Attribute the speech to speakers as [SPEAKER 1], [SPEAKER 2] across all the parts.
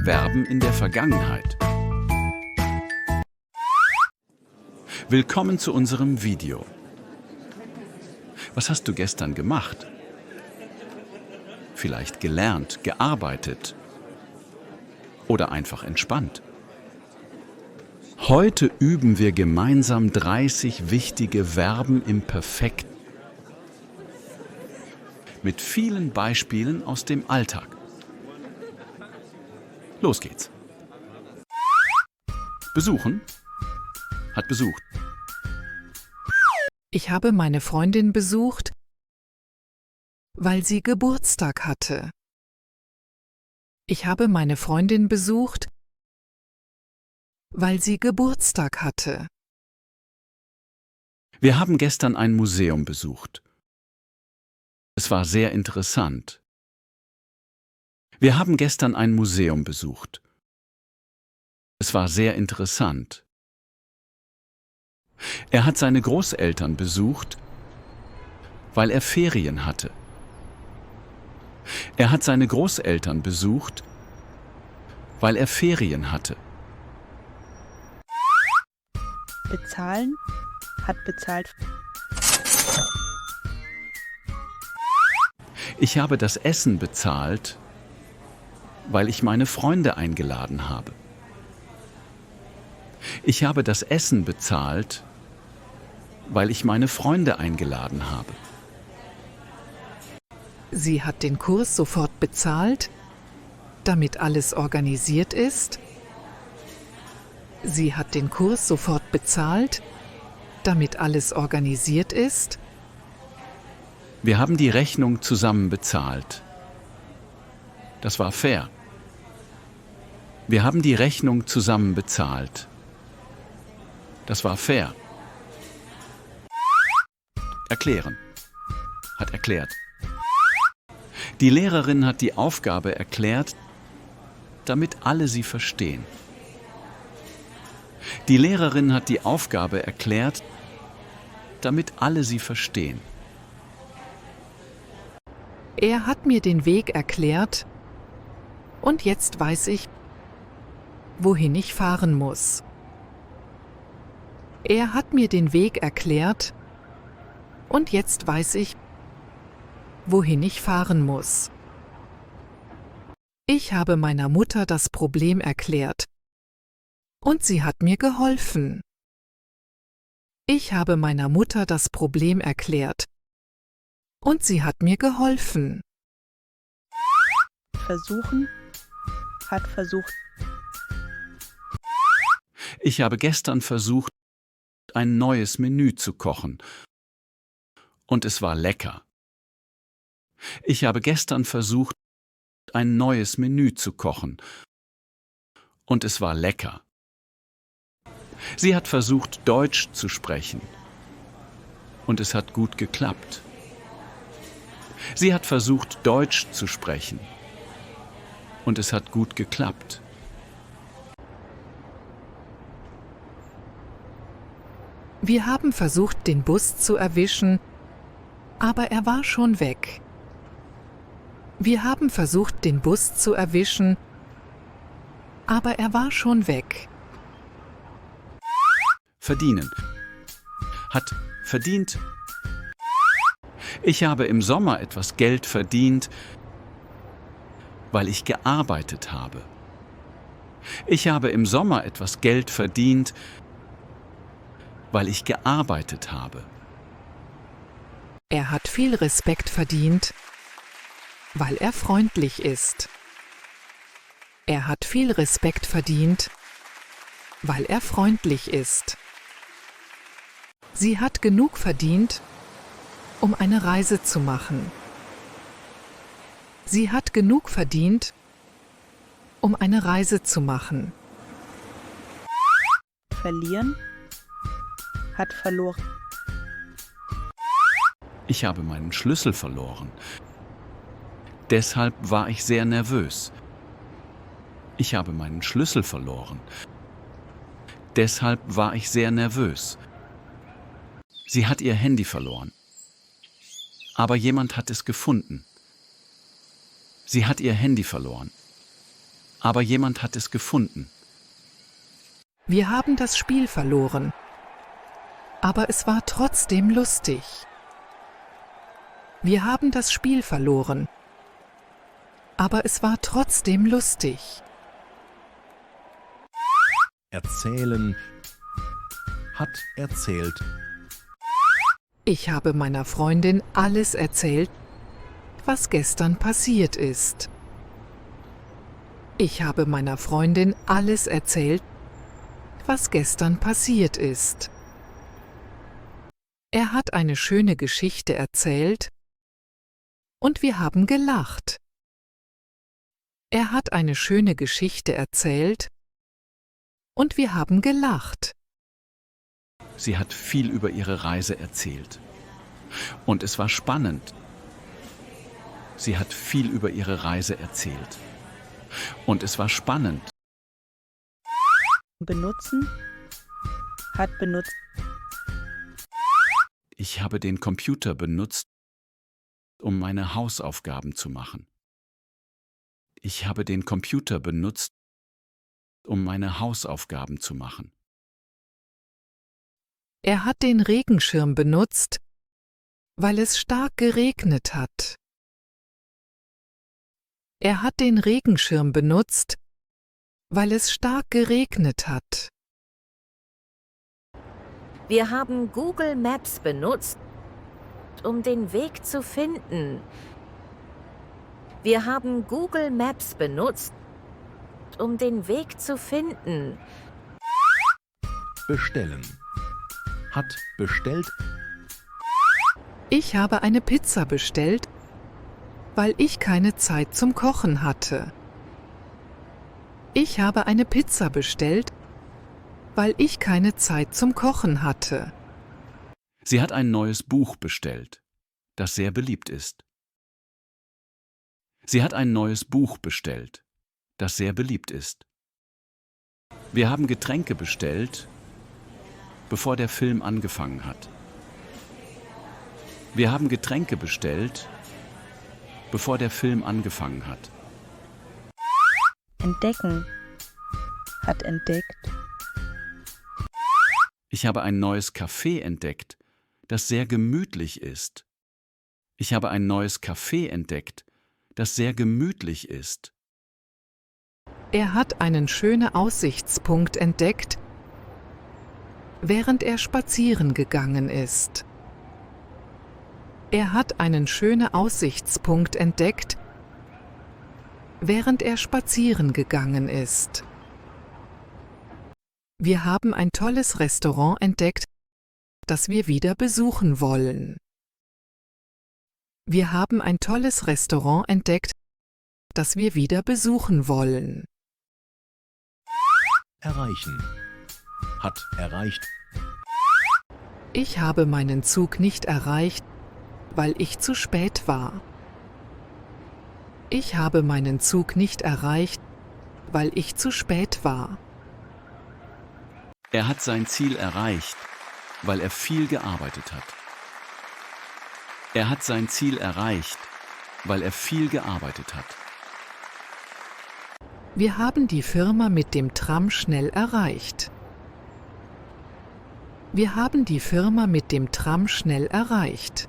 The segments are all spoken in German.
[SPEAKER 1] Verben in der Vergangenheit. Willkommen zu unserem Video. Was hast du gestern gemacht? Vielleicht gelernt, gearbeitet oder einfach entspannt. Heute üben wir gemeinsam 30 wichtige Verben im Perfekt mit vielen Beispielen aus dem Alltag. Los geht's. Besuchen. Hat besucht.
[SPEAKER 2] Ich habe meine Freundin besucht, weil sie Geburtstag hatte. Ich habe meine Freundin besucht, weil sie Geburtstag hatte.
[SPEAKER 1] Wir haben gestern ein Museum besucht. Es war sehr interessant. Wir haben gestern ein Museum besucht. Es war sehr interessant. Er hat seine Großeltern besucht, weil er Ferien hatte. Er hat seine Großeltern besucht, weil er Ferien hatte.
[SPEAKER 3] Bezahlen. Hat bezahlt.
[SPEAKER 1] Ich habe das Essen bezahlt, weil ich meine Freunde eingeladen habe. Ich habe das Essen bezahlt, weil ich meine Freunde eingeladen habe.
[SPEAKER 2] Sie hat den Kurs sofort bezahlt, damit alles organisiert ist. Sie hat den Kurs sofort bezahlt, damit alles organisiert ist.
[SPEAKER 1] Wir haben die Rechnung zusammen bezahlt. Das war fair. Wir haben die Rechnung zusammen bezahlt. Das war fair. Erklären. Hat erklärt. Die Lehrerin hat die Aufgabe erklärt, damit alle sie verstehen. Die Lehrerin hat die Aufgabe erklärt, damit alle sie verstehen.
[SPEAKER 2] Er hat mir den Weg erklärt und jetzt weiß ich, wohin ich fahren muss. Er hat mir den Weg erklärt und jetzt weiß ich, wohin ich fahren muss. Ich habe meiner Mutter das Problem erklärt und sie hat mir geholfen. Ich habe meiner Mutter das Problem erklärt und sie hat mir geholfen.
[SPEAKER 3] Versuchen. Hat versucht.
[SPEAKER 1] Ich habe gestern versucht, ein neues Menü zu kochen. Und es war lecker. Ich habe gestern versucht, ein neues Menü zu kochen. Und es war lecker. Sie hat versucht, Deutsch zu sprechen. Und es hat gut geklappt. Sie hat versucht, Deutsch zu sprechen. Und es hat gut geklappt.
[SPEAKER 2] Wir haben versucht, den Bus zu erwischen, aber er war schon weg. Wir haben versucht, den Bus zu erwischen, aber er war schon weg.
[SPEAKER 1] Verdienen. Hat verdient. Ich habe im Sommer etwas Geld verdient, weil ich gearbeitet habe. Ich habe im Sommer etwas Geld verdient, weil ich gearbeitet habe.
[SPEAKER 2] Er hat viel Respekt verdient, weil er freundlich ist. Er hat viel Respekt verdient, weil er freundlich ist. Sie hat genug verdient, um eine Reise zu machen. Sie hat genug verdient, um eine Reise zu machen.
[SPEAKER 3] Verlieren. Hat verloren.
[SPEAKER 1] Ich habe meinen Schlüssel verloren. Deshalb war ich sehr nervös. Ich habe meinen Schlüssel verloren. Deshalb war ich sehr nervös. Sie hat ihr Handy verloren. Aber jemand hat es gefunden. Sie hat ihr Handy verloren. Aber jemand hat es gefunden.
[SPEAKER 2] Wir haben das Spiel verloren. Aber es war trotzdem lustig. Wir haben das Spiel verloren. Aber es war trotzdem lustig.
[SPEAKER 4] Erzählen. Hat erzählt.
[SPEAKER 2] Ich habe meiner Freundin alles erzählt, was gestern passiert ist. Ich habe meiner Freundin alles erzählt, was gestern passiert ist. Er hat eine schöne Geschichte erzählt und wir haben gelacht. Er hat eine schöne Geschichte erzählt und wir haben gelacht.
[SPEAKER 1] Sie hat viel über ihre Reise erzählt. Und es war spannend. Sie hat viel über ihre Reise erzählt. Und es war spannend.
[SPEAKER 3] Benutzen. Hat benutzt.
[SPEAKER 1] Ich habe den Computer benutzt, um meine Hausaufgaben zu machen. Ich habe den Computer benutzt, um meine Hausaufgaben zu machen.
[SPEAKER 2] Er hat den Regenschirm benutzt, weil es stark geregnet hat. Er hat den Regenschirm benutzt, weil es stark geregnet hat.
[SPEAKER 5] Wir haben Google Maps benutzt, um den Weg zu finden. Wir haben Google Maps benutzt, um den Weg zu finden.
[SPEAKER 4] Bestellen. Hat bestellt.
[SPEAKER 2] Ich habe eine Pizza bestellt, weil ich keine Zeit zum Kochen hatte. Ich habe eine Pizza bestellt, weil ich keine Zeit zum Kochen hatte.
[SPEAKER 1] Sie hat ein neues Buch bestellt, das sehr beliebt ist. Sie hat ein neues Buch bestellt, das sehr beliebt ist. Wir haben Getränke bestellt, bevor der Film angefangen hat. Wir haben Getränke bestellt, bevor der Film angefangen hat.
[SPEAKER 3] Entdecken. Hat entdeckt.
[SPEAKER 1] Ich habe ein neues Café entdeckt, das sehr gemütlich ist. Ich habe ein neues Café entdeckt, das sehr gemütlich ist.
[SPEAKER 2] Er hat einen schönen Aussichtspunkt entdeckt, während er spazieren gegangen ist. Er hat einen schönen Aussichtspunkt entdeckt, während er spazieren gegangen ist. Wir haben ein tolles Restaurant entdeckt, das wir wieder besuchen wollen. Wir haben ein tolles Restaurant entdeckt, das wir wieder besuchen wollen.
[SPEAKER 4] Erreichen. Hat erreicht.
[SPEAKER 2] Ich habe meinen Zug nicht erreicht, weil ich zu spät war. Ich habe meinen Zug nicht erreicht, weil ich zu spät war.
[SPEAKER 1] Er hat sein Ziel erreicht, weil er viel gearbeitet hat. Er hat sein Ziel erreicht, weil er viel gearbeitet hat.
[SPEAKER 2] Wir haben die Firma mit dem Tram schnell erreicht. Wir haben die Firma mit dem Tram schnell erreicht.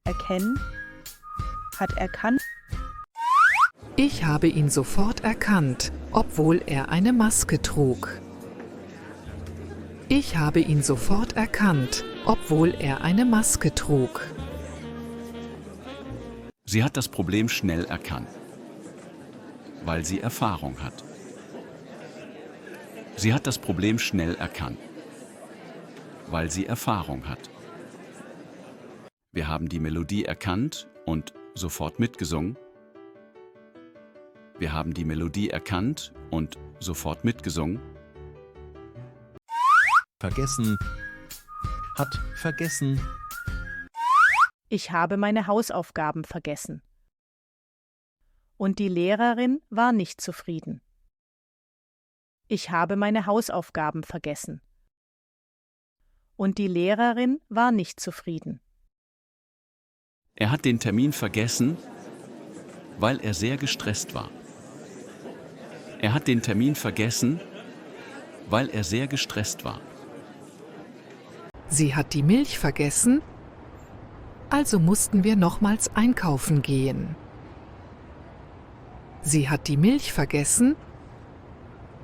[SPEAKER 3] Erkennen. Hat erkannt.
[SPEAKER 2] Ich habe ihn sofort erkannt, obwohl er eine Maske trug. Ich habe ihn sofort erkannt, obwohl er eine Maske trug.
[SPEAKER 1] Sie hat das Problem schnell erkannt, weil sie Erfahrung hat. Sie hat das Problem schnell erkannt, weil sie Erfahrung hat. Wir haben die Melodie erkannt und sofort mitgesungen. Wir haben die Melodie erkannt und sofort mitgesungen.
[SPEAKER 4] Vergessen. Hat vergessen.
[SPEAKER 3] Ich habe meine Hausaufgaben vergessen. Und die Lehrerin war nicht zufrieden. Ich habe meine Hausaufgaben vergessen. Und die Lehrerin war nicht zufrieden.
[SPEAKER 1] Er hat den Termin vergessen, weil er sehr gestresst war. Er hat den Termin vergessen, weil er sehr gestresst war.
[SPEAKER 2] Sie hat die Milch vergessen, also mussten wir nochmals einkaufen gehen. Sie hat die Milch vergessen,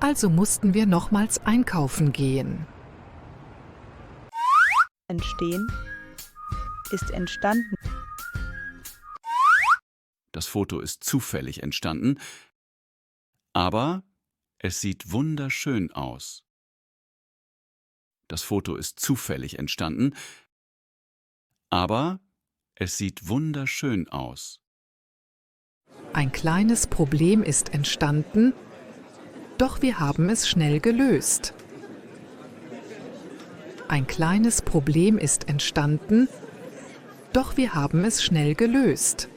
[SPEAKER 2] also mussten wir nochmals einkaufen gehen.
[SPEAKER 3] Entstehen ist entstanden.
[SPEAKER 1] Das Foto ist zufällig entstanden, aber es sieht wunderschön aus. Das Foto ist zufällig entstanden, aber es sieht wunderschön aus.
[SPEAKER 2] Ein kleines Problem ist entstanden, doch wir haben es schnell gelöst. Ein kleines Problem ist entstanden, doch wir haben es schnell gelöst.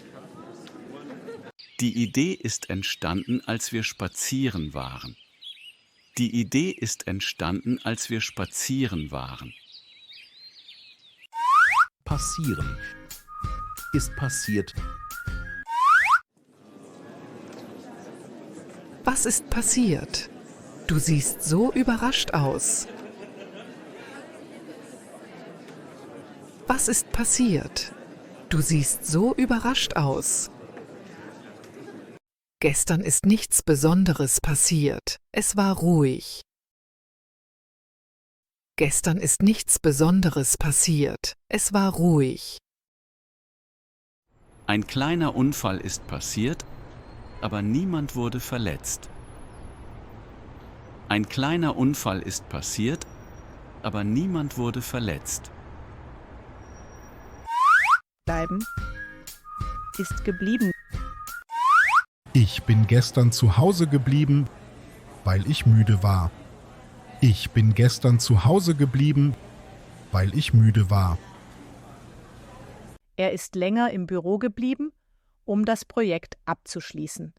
[SPEAKER 1] Die Idee ist entstanden, als wir spazieren waren. Die Idee ist entstanden, als wir spazieren waren.
[SPEAKER 4] Passieren. Ist passiert.
[SPEAKER 2] Was ist passiert? Du siehst so überrascht aus. Was ist passiert? Du siehst so überrascht aus. Gestern ist nichts Besonderes passiert. Es war ruhig. Gestern ist nichts Besonderes passiert. Es war ruhig.
[SPEAKER 1] Ein kleiner Unfall ist passiert, aber niemand wurde verletzt. Ein kleiner Unfall ist passiert, aber niemand wurde verletzt.
[SPEAKER 3] Bleiben ist geblieben.
[SPEAKER 6] Ich bin gestern zu Hause geblieben, weil ich müde war. Ich bin gestern zu Hause geblieben, weil ich müde war.
[SPEAKER 3] Er ist länger im Büro geblieben, um das Projekt abzuschließen.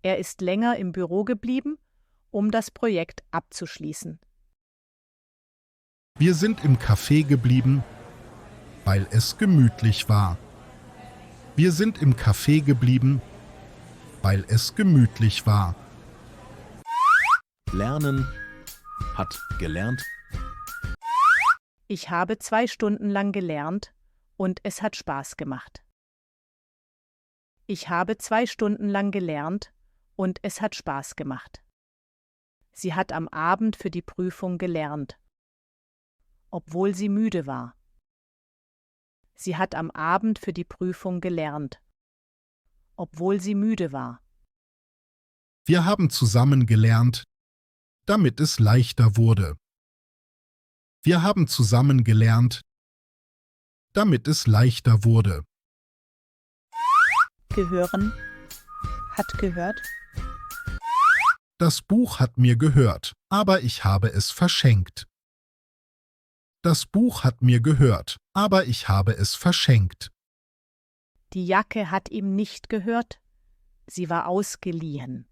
[SPEAKER 3] Er ist länger im Büro geblieben, um das Projekt abzuschließen.
[SPEAKER 6] Wir sind im Café geblieben, weil es gemütlich war. Wir sind im Café geblieben, weil es gemütlich war.
[SPEAKER 4] Lernen. Hat gelernt.
[SPEAKER 3] Ich habe 2 Stunden lang gelernt und es hat Spaß gemacht. Ich habe 2 Stunden lang gelernt und es hat Spaß gemacht. Sie hat am Abend für die Prüfung gelernt, obwohl sie müde war. Sie hat am Abend für die Prüfung gelernt, obwohl sie müde war.
[SPEAKER 6] Wir haben zusammen gelernt, damit es leichter wurde. Wir haben zusammen gelernt, damit es leichter wurde.
[SPEAKER 3] Gehören, hat gehört.
[SPEAKER 6] Das Buch hat mir gehört, aber ich habe es verschenkt. Das Buch hat mir gehört, aber ich habe es verschenkt.
[SPEAKER 3] Die Jacke hat ihm nicht gehört, sie war ausgeliehen.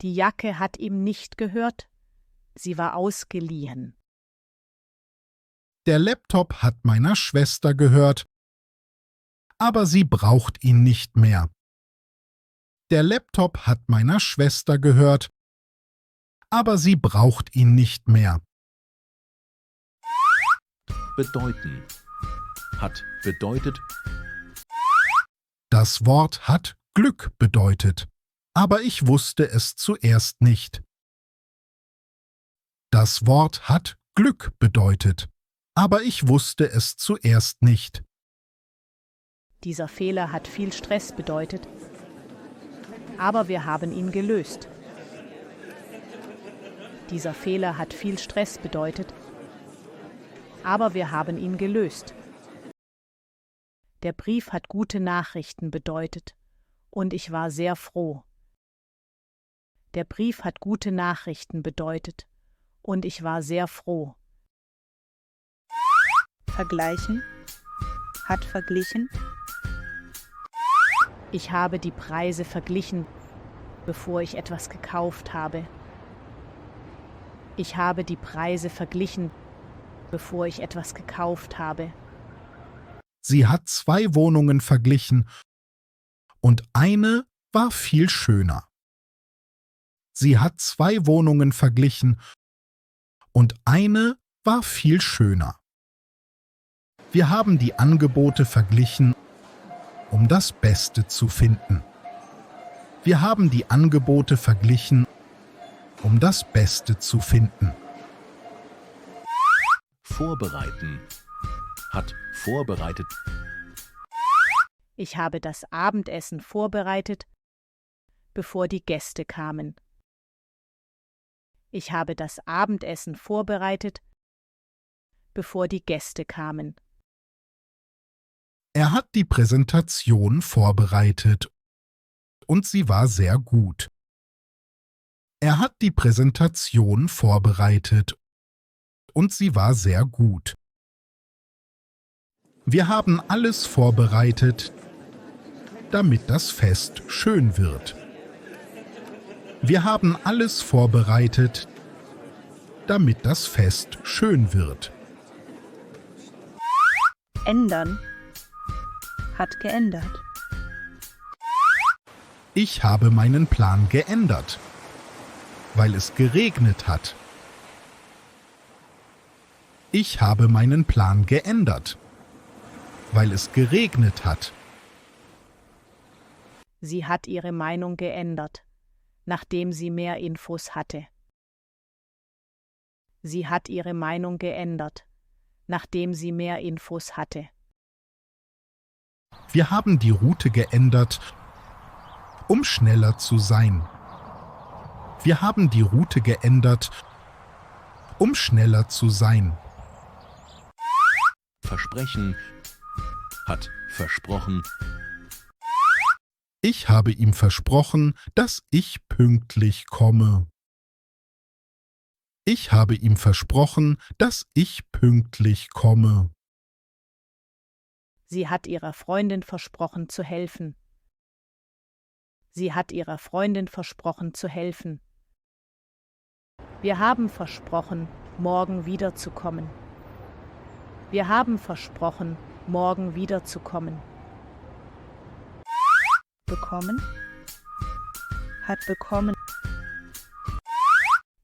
[SPEAKER 3] Die Jacke hat ihm nicht gehört, sie war ausgeliehen.
[SPEAKER 6] Der Laptop hat meiner Schwester gehört, aber sie braucht ihn nicht mehr. Der Laptop hat meiner Schwester gehört, aber sie braucht ihn nicht mehr.
[SPEAKER 4] Bedeuten. Hat bedeutet.
[SPEAKER 6] Das Wort hat Glück bedeutet, aber ich wusste es zuerst nicht. Das Wort hat Glück bedeutet, aber ich wusste es zuerst nicht.
[SPEAKER 3] Dieser Fehler hat viel Stress bedeutet, aber wir haben ihn gelöst. Dieser Fehler hat viel Stress bedeutet, aber wir haben ihn gelöst. Der Brief hat gute Nachrichten bedeutet, und ich war sehr froh. Der Brief hat gute Nachrichten bedeutet, und ich war sehr froh. Vergleichen, hat verglichen. Ich habe die Preise verglichen, bevor ich etwas gekauft habe. Ich habe die Preise verglichen, bevor ich etwas gekauft habe.
[SPEAKER 6] Sie hat 2 Wohnungen verglichen und eine war viel schöner. Sie hat 2 Wohnungen verglichen und eine war viel schöner. Wir haben die Angebote verglichen, um das Beste zu finden. Wir haben die Angebote verglichen, um das Beste zu finden.
[SPEAKER 4] Vorbereiten. Hat vorbereitet.
[SPEAKER 3] Ich habe das Abendessen vorbereitet, bevor die Gäste kamen. Ich habe das Abendessen vorbereitet, bevor die Gäste kamen.
[SPEAKER 6] Er hat die Präsentation vorbereitet und sie war sehr gut. Er hat die Präsentation vorbereitet und sie war sehr gut. Wir haben alles vorbereitet, damit das Fest schön wird. Wir haben alles vorbereitet, damit das Fest schön wird.
[SPEAKER 7] Ändern. Hat geändert.
[SPEAKER 6] Ich habe meinen Plan geändert, weil es geregnet hat. Ich habe meinen Plan geändert, weil es geregnet hat.
[SPEAKER 3] Sie hat ihre Meinung geändert, nachdem sie mehr Infos hatte. Sie hat ihre Meinung geändert, nachdem sie mehr Infos hatte.
[SPEAKER 6] Wir haben die Route geändert, um schneller zu sein. Wir haben die Route geändert, um schneller zu sein.
[SPEAKER 4] Versprechen. Hat versprochen.
[SPEAKER 6] Ich habe ihm versprochen, dass ich pünktlich komme. Ich habe ihm versprochen, dass ich pünktlich komme.
[SPEAKER 3] Sie hat ihrer Freundin versprochen zu helfen. Sie hat ihrer Freundin versprochen zu helfen. Wir haben versprochen, morgen wiederzukommen. Wir haben versprochen, morgen wiederzukommen.
[SPEAKER 7] Bekommen. Hat bekommen.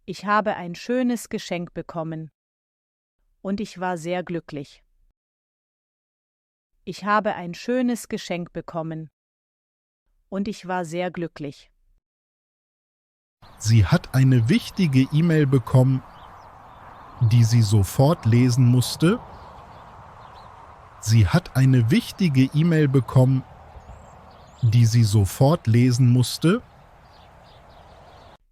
[SPEAKER 3] Ich habe ein schönes Geschenk bekommen. Und ich war sehr glücklich. Ich habe ein schönes Geschenk bekommen. Und ich war sehr glücklich.
[SPEAKER 6] Sie hat eine wichtige E-Mail bekommen, die sie sofort lesen musste. Sie hat eine wichtige E-Mail bekommen, die sie sofort lesen musste.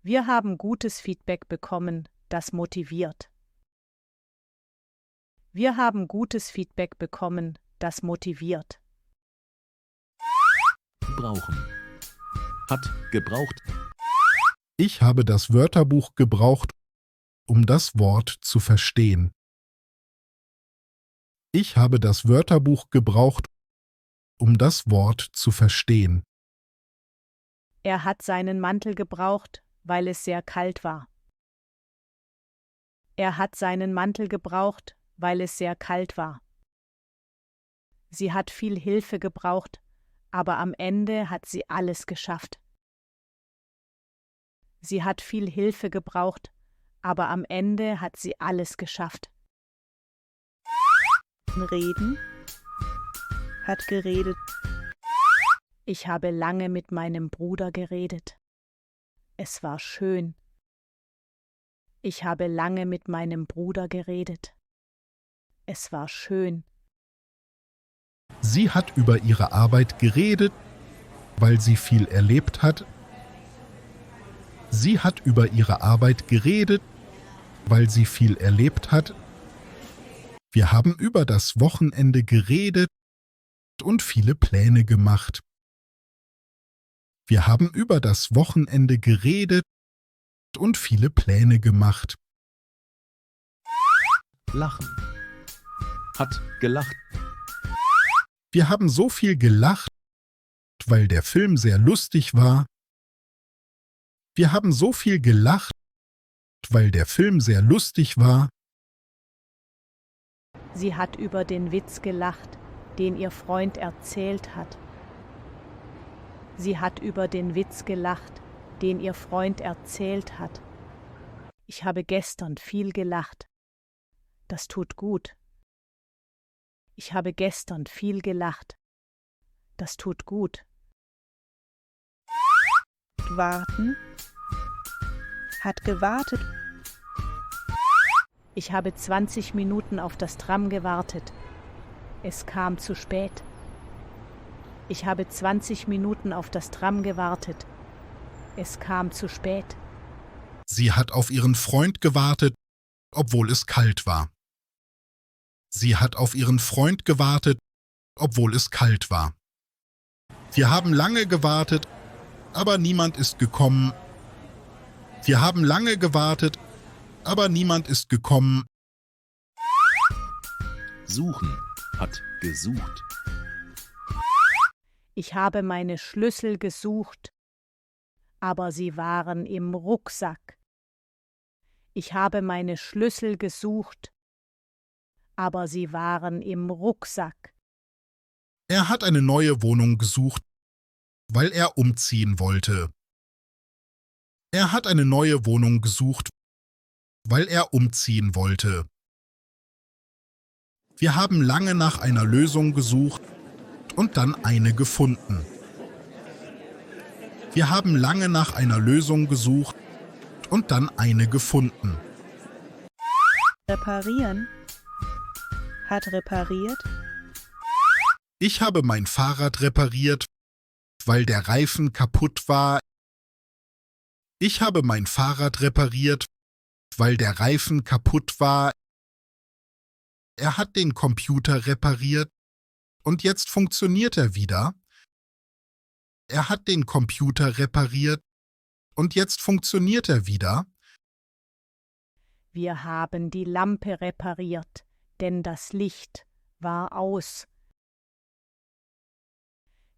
[SPEAKER 3] Wir haben gutes Feedback bekommen, das motiviert. Wir haben gutes Feedback bekommen, das motiviert.
[SPEAKER 4] Brauchen. Hat gebraucht.
[SPEAKER 6] Ich habe das Wörterbuch gebraucht, um das Wort zu verstehen. Ich habe das Wörterbuch gebraucht, um das Wort zu verstehen.
[SPEAKER 3] Er hat seinen Mantel gebraucht, weil es sehr kalt war. Er hat seinen Mantel gebraucht, weil es sehr kalt war. Sie hat viel Hilfe gebraucht, aber am Ende hat sie alles geschafft. Sie hat viel Hilfe gebraucht, aber am Ende hat sie alles geschafft.
[SPEAKER 7] Reden. Hat geredet.
[SPEAKER 3] Ich habe lange mit meinem Bruder geredet. Es war schön. Ich habe lange mit meinem Bruder geredet. Es war schön.
[SPEAKER 6] Sie hat über ihre Arbeit geredet, weil sie viel erlebt hat. Sie hat über ihre Arbeit geredet, weil sie viel erlebt hat. Wir haben über das Wochenende geredet und viele Pläne gemacht. Wir haben über das Wochenende geredet und viele Pläne gemacht.
[SPEAKER 4] Lachen. Hat gelacht.
[SPEAKER 6] Wir haben so viel gelacht, weil der Film sehr lustig war. Wir haben so viel gelacht, weil der Film sehr lustig war.
[SPEAKER 3] Sie hat über den Witz gelacht, den ihr Freund erzählt hat. Sie hat über den Witz gelacht, den ihr Freund erzählt hat. Ich habe gestern viel gelacht. Das tut gut. Ich habe gestern viel gelacht. Das tut gut.
[SPEAKER 7] Warten. Hat gewartet.
[SPEAKER 3] Ich habe 20 Minuten auf das Tram gewartet. Es kam zu spät. Ich habe 20 Minuten auf das Tram gewartet. Es kam zu spät.
[SPEAKER 6] Sie hat auf ihren Freund gewartet, obwohl es kalt war. Sie hat auf ihren Freund gewartet, obwohl es kalt war. Wir haben lange gewartet, aber niemand ist gekommen. Wir haben lange gewartet, aber niemand ist gekommen.
[SPEAKER 4] Suchen. Hat gesucht.
[SPEAKER 3] Ich habe meine Schlüssel gesucht, aber sie waren im Rucksack. Ich habe meine Schlüssel gesucht, aber sie waren im Rucksack.
[SPEAKER 6] Er hat eine neue Wohnung gesucht, weil er umziehen wollte. Er hat eine neue Wohnung gesucht, weil er umziehen wollte. Wir haben lange nach einer Lösung gesucht und dann eine gefunden. Wir haben lange nach einer Lösung gesucht und dann eine gefunden.
[SPEAKER 7] Reparieren. Hat repariert.
[SPEAKER 6] Ich habe mein Fahrrad repariert, weil der Reifen kaputt war. Ich habe mein Fahrrad repariert, weil der Reifen kaputt war. Er hat den Computer repariert und jetzt funktioniert er wieder. Er hat den Computer repariert und jetzt funktioniert er wieder.
[SPEAKER 3] Wir haben die Lampe repariert, denn das Licht war aus.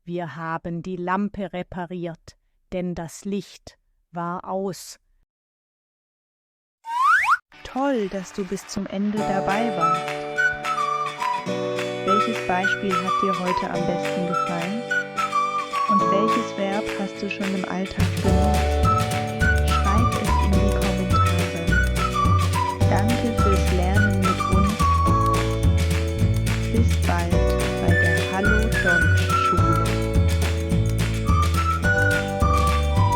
[SPEAKER 3] Wir haben die Lampe repariert, denn das Licht war aus.
[SPEAKER 7] Toll, dass du bis zum Ende dabei warst. Welches Beispiel hat dir heute am besten gefallen? Und welches Verb hast du schon im Alltag benutzt? Schreib es in die Kommentare. Danke fürs Lernen